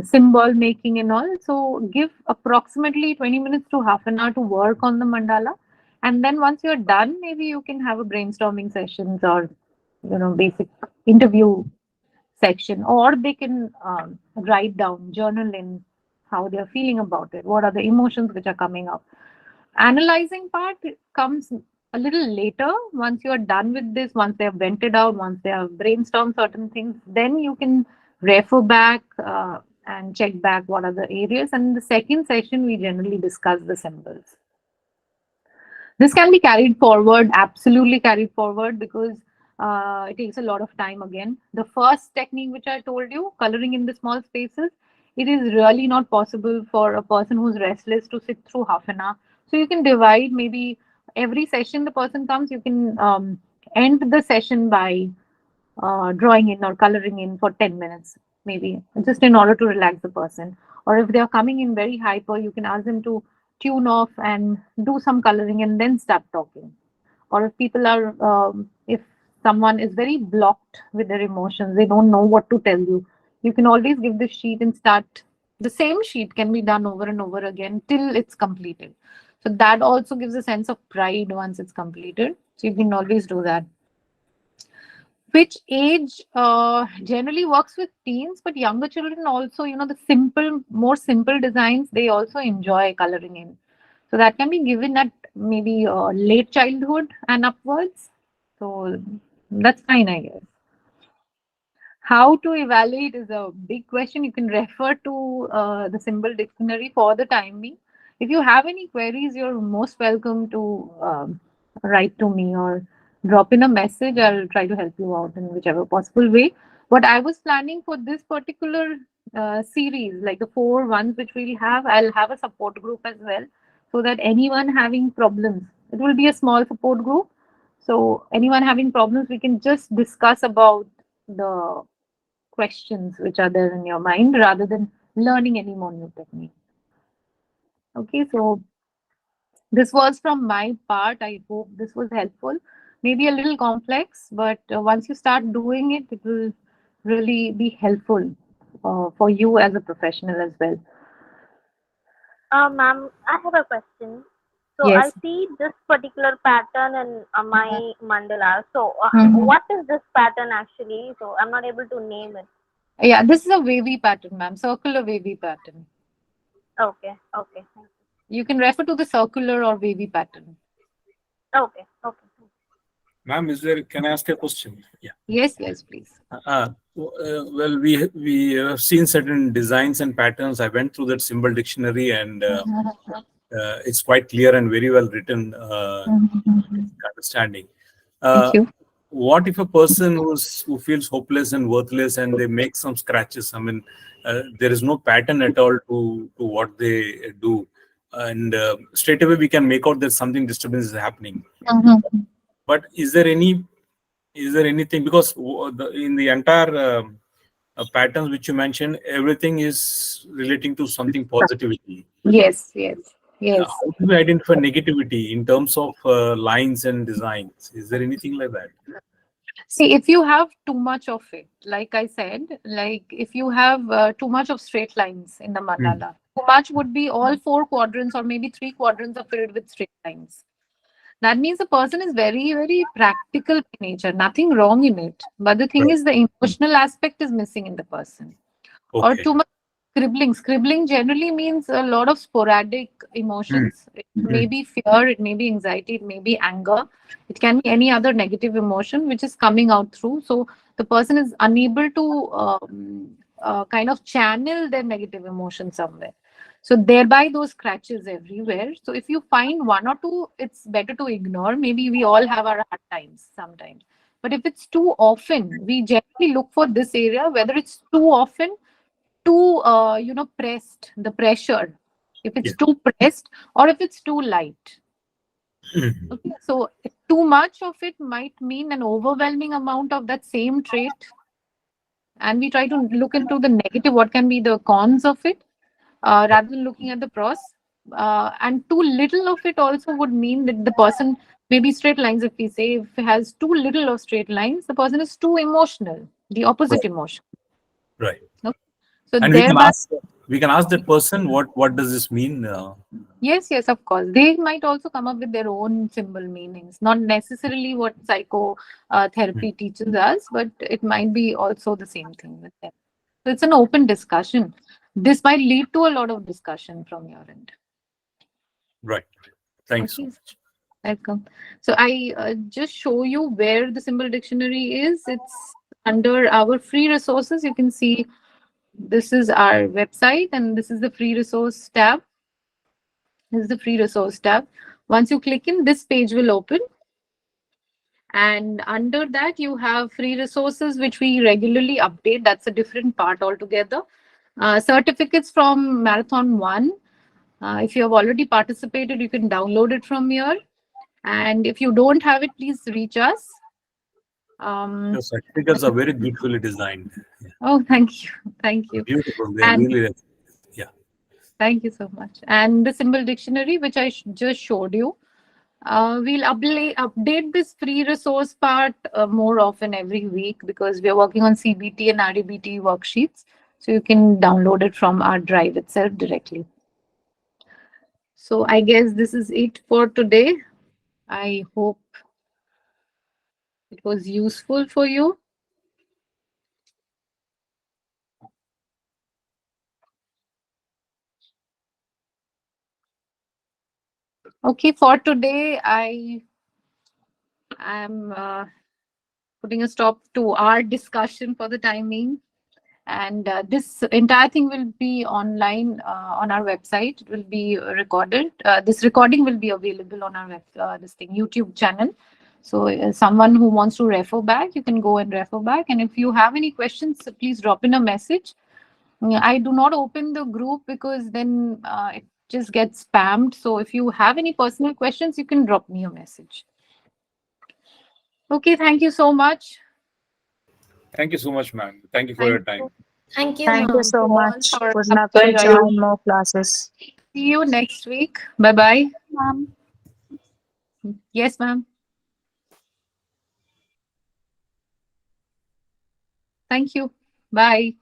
A: symbol making and all. So give approximately 20 minutes to half an hour to work on the mandala. And then once you're done, maybe you can have a brainstorming sessions, or basic interview section, or they can write down, journal in how they're feeling about it, what are the emotions which are coming up. Analyzing part comes a little later. Once you are done with this, once they have vented out, once they have brainstormed certain things, then you can refer back and check back what are the areas. And in the second session, we generally discuss the symbols. This can be carried forward, absolutely carried forward, because it takes a lot of time again. The first technique which I told you, coloring in the small spaces, it is really not possible for a person who's restless to sit through half an hour. So you can divide, maybe every session the person comes, you can end the session by drawing in or coloring in for 10 minutes, maybe, just in order to relax the person. Or if they are coming in very hyper, you can ask them to tune off and do some coloring and then start talking. Or if people are, if someone is very blocked with their emotions, they don't know what to tell you, you can always give the sheet and start. The same sheet can be done over and over again till it's completed. So that also gives a sense of pride once it's completed. So you can always do that. Which age generally works with teens, but younger children also, the more simple designs, they also enjoy coloring in. So that can be given at maybe late childhood and upwards. So that's fine, I guess. How to evaluate is a big question. You can refer to the symbol dictionary for the time being. If you have any queries, you're most welcome to write to me or drop in a message. I'll try to help you out in whichever possible way. What I was planning for this particular series, like the 4 ones which we'll have, I'll have a support group as well, so that anyone having problems, it will be a small support group. So anyone having problems, we can just discuss about the questions which are there in your mind rather than learning any more new technique. Okay, so this was from my part. I hope this was helpful. Maybe a little complex, but once you start doing it, it will really be helpful for you as a professional as well.
B: Ma'am, I have a question. So I
A: Yes.
B: see this particular pattern in my mandala. So
A: Mhm.
B: what is this pattern actually? So I'm not able to name it.
A: Yeah, this is a wavy pattern, ma'am. Circular wavy pattern.
B: Okay, okay,
A: You can refer to the circular or wavy pattern.
B: okay, okay.
D: Ma'am, can I ask a question? Yeah.
A: Yes, yes, please.
D: Well, we have seen certain designs and patterns. I went through that symbol dictionary, and it's quite clear and very well written. Understanding.
A: Thank you.
D: What if a person who feels hopeless and worthless, and they make some scratches? I mean, there is no pattern at all to what they do, and straight away we can make out that something disturbance is happening. But is there anything, because in the entire patterns which you mentioned, everything is relating to something positivity.
A: Yes, yes. Yes.
D: How do we identify negativity in terms of lines and designs? Is there anything like that?
A: See, if you have too much of it, like I said, like if you have too much of straight lines in the mandala, too much would be all four quadrants or maybe three quadrants are filled with straight lines. That means the person is very, very practical in nature, nothing wrong in it. But the thing
D: Right.
A: is, the emotional aspect is missing in the person. Or
D: Okay.
A: too much scribbling. Scribbling generally means a lot of sporadic
D: Mm.
A: emotions. It may be fear, it may be anxiety, it may be anger. It can be any other negative emotion which is coming out through. So the person is unable to kind of channel their negative emotion somewhere. So thereby those scratches everywhere. So if you find one or two, it's better to ignore. Maybe we all have our hard times sometimes. But if it's too often, we generally look for this area, whether it's too often, too pressed, the pressure, if
D: Yeah.
A: it's too pressed or if it's too light.
D: Mm.
A: Okay, so too much of it might mean an overwhelming amount of that same trait, and we try to look into the negative, what can be the cons of it, rather than looking at the pros. And too little of it also would mean that the person, maybe straight lines, if we say, if it has too little of straight lines, the person is too emotional, the opposite
D: Right.
A: emotion.
D: Right.
A: Okay? So
D: And
A: thereby,
D: we can ask that person what does this mean?
A: yes, yes, of course. They might also come up with their own symbol meanings, not necessarily what psycho therapy teaches us, but it might be also the same thing with them. So it's an open discussion. This might lead to a lot of discussion from your end.
D: Right. Thanks so
A: Okay,
D: much.
A: welcome. So I just show you where the symbol dictionary is. It's under our free resources. You can see this is our website and this is the free resource tab. This is the free resource tab. Once you click in, this page will open. And under that, you have free resources, which we regularly update. That's a different part altogether. Certificates from Marathon 1. If you have already participated, you can download it from here. And if you don't have it, please reach us.
D: The certificates are very beautifully designed. Yeah.
A: Oh, thank you. Thank you.
D: Beautiful. They're
A: And
D: really, yeah.
A: thank you so much. And the symbol dictionary, which I just showed you, we'll update this free resource part more often every week because we are working on CBT and RDBT worksheets. So you can download it from our drive itself directly. So I guess this is it for today. I hope it was useful for you. Okay, for today, I am putting a stop to our discussion for the timing. And this entire thing will be online on our website. It will be recorded. This recording will be available on our YouTube channel. So someone who wants to refer back, you can go and refer back. And if you have any questions, please drop in a message. I do not open the group because then it just gets spammed. So if you have any personal questions, you can drop me a message. Okay, thank you so much.
D: Thank you so much, ma'am. Thank you for
A: Thank
D: your time.
A: you.
G: Thank you,
E: Thank you
G: ma'am.
E: so
A: All
E: much.
A: for
E: Would love to
A: coming.
E: join more classes.
A: See you next week. Bye bye.
G: Ma'am.
A: Yes, ma'am. Thank you. Bye.